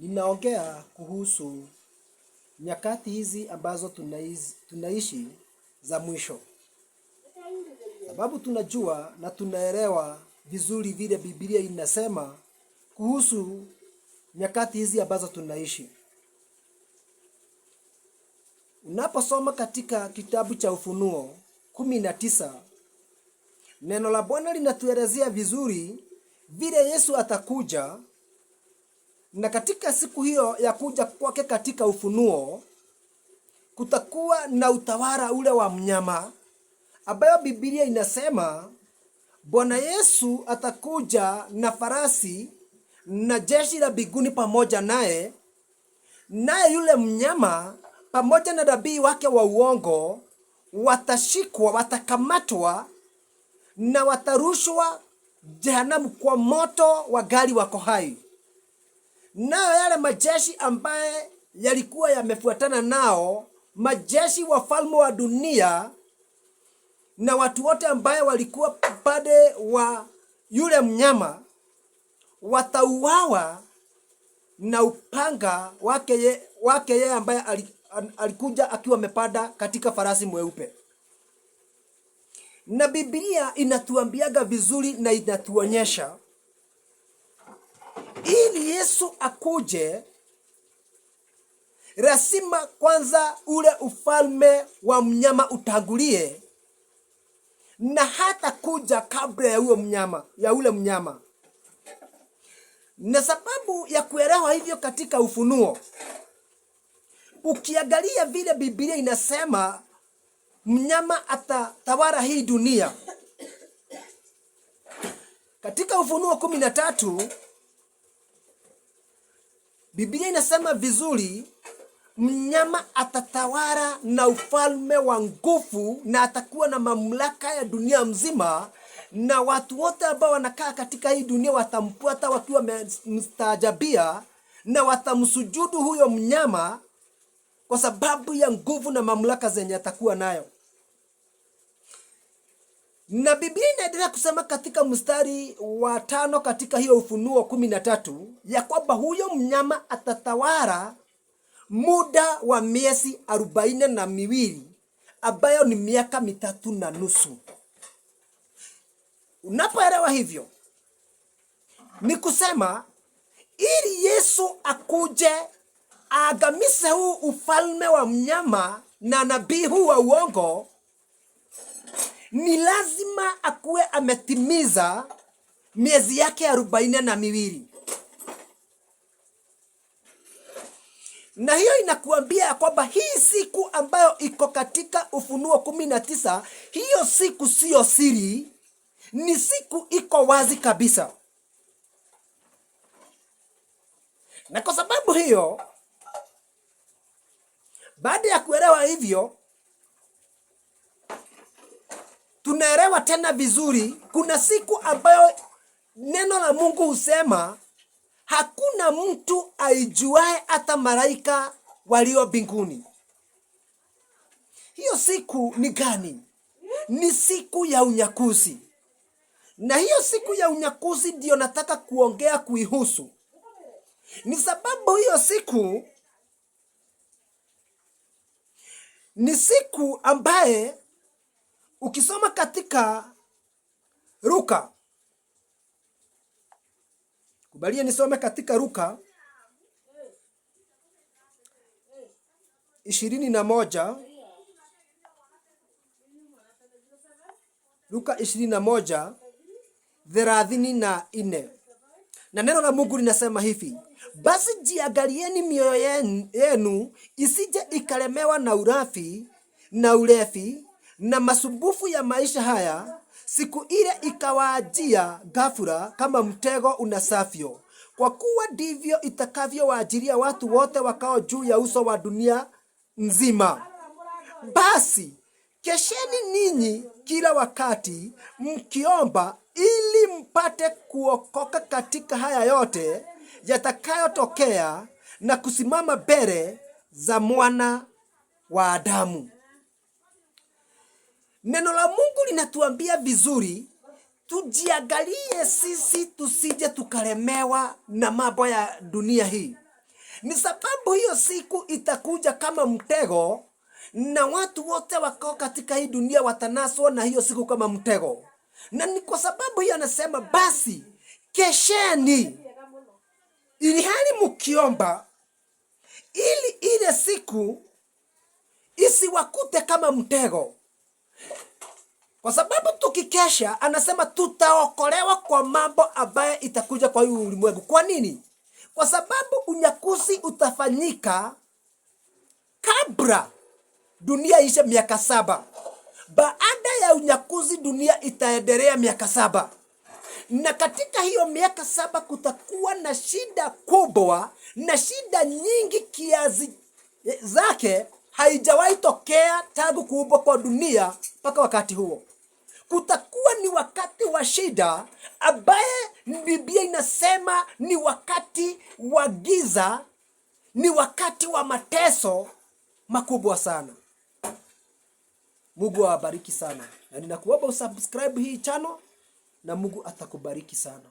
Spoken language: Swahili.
Ninaongea kuhusu nyakati hizi ambazo tunaishi za mwisho. Sababu tunajua na tunaelewa vizuri vile Biblia inasema kuhusu nyakati hizi ambazo tunaishi. Unaposoma katika kitabu cha Ufunuo 19, neno la Bwana linatuelezea vizuri vile Yesu atakuja, na katika siku hiyo ya kuja kwake katika ufunuo kutakuwa na utawala ule wa mnyama, ambayo Biblia inasema Bwana Yesu atakuja na farasi na jeshi la mbinguni pamoja naye yule mnyama pamoja na nabii wake wa uongo watashikwa, watakamatwa na watarushwa jehanamu kwa moto wa gari wako hai. Nao yale majeshi ambaye yalikuwa yamefuatana nao, majeshi wafalme wa dunia na watu wote ambaye walikuwa pande wa yule mnyama, watauawa na upanga wake yeye ambaye alikuja akiwa amepanda katika farasi mweupe. Na Biblia inatuambiaga vizuri na inatuonyesha ili Yesu akuje, lazima kwanza ule ufalme wa mnyama utangulie, na hata kuja kabla ya ule mnyama. Na sababu ya kuelewa hivyo katika Ufunuo, ukiangalia vile Biblia inasema mnyama atatawala hii dunia. Katika Ufunuo 13 Biblia inasema vizuri, mnyama atatawala na ufalme wa nguvu, na atakuwa na mamlaka ya dunia mzima, na watu wote ambao wanakaa katika hii dunia watamfuata wakiwa wamestaajabia na watamsujudu huyo mnyama kwa sababu ya nguvu na mamlaka zenye atakuwa nayo. Na Biblia inaendelea kusema katika mstari wa 5 katika hiyo Ufunuo 13 ya kwamba huyo mnyama atatawala muda wa miezi 42, ambayo ni miaka 3.5. Unapoelewa hivyo, ni kusema ili Yesu akuje aangamize huu ufalme wa mnyama na nabii huu wa uongo, ni lazima akuwe ametimiza miezi yake 42. Na hiyo inakuambia kwamba hii siku ambayo iko katika Ufunuo 19, hiyo siku siyo siri, ni siku iko wazi kabisa. Na kwa sababu hiyo, baada ya kuelewa hivyo, tunaelewa tena vizuri kuna siku ambayo neno la Mungu husema hakuna mtu aijuae hata malaika walio mbinguni. Hiyo siku ni gani? Ni siku ya unyakuzi. Na hiyo siku ya unyakuzi ndio nataka kuongea kuihusu. Ni sababu hiyo siku ni siku ambaye ukisoma katika Luka, kubalia nisome katika Luka 21, Luka 21:34. Na neno la Mungu linasema hivi: basi jiangalieni mioyo yenu isije ikalemewa na urafi na ulevi na masumbufu ya maisha haya, siku ile ikawajia ghafula kama mtego unasavyo. Kwa kuwa ndivyo itakavyowajilia watu wote wakao juu ya uso wa dunia nzima. Basi kesheni ninyi kila wakati mkiomba, ili mpate kuokoka katika haya yote yatakayotokea na kusimama mbele za Mwana wa Adamu. Neno la Mungu linatuambia vizuri tujiangalie sisi tusije tukalemewa na mambo ya dunia hii. Ni sababu hiyo siku itakuja kama mtego, na watu wote wako katika hii dunia watanaswa na hiyo siku kama mtego. Na ni kwa sababu hiyo anasema basi kesheni, ili hali mkiomba, ili ile siku isiwakute kama mtego. Kwa sababu tukikesha, anasema tutaokolewa kwa mambo ambayo itakuja kwa hii ulimwengu. Kwa nini? Kwa sababu unyakuzi utafanyika kabla dunia ishe miaka 7. Baada ya unyakuzi dunia itaendelea miaka 7. Na katika hiyo miaka 7 kutakuwa na shida kubwa, na shida nyingi kiasi zake haijawahi tokea tangu kuumbwa kwa dunia mpaka wakati huo. Kutakuwa ni wakati wa shida ambaye Biblia inasema ni wakati wa giza, ni wakati wa mateso makubwa sana. Mungu awabariki sana. Na ninakuomba usubscribe hii channel, na Mungu atakubariki sana.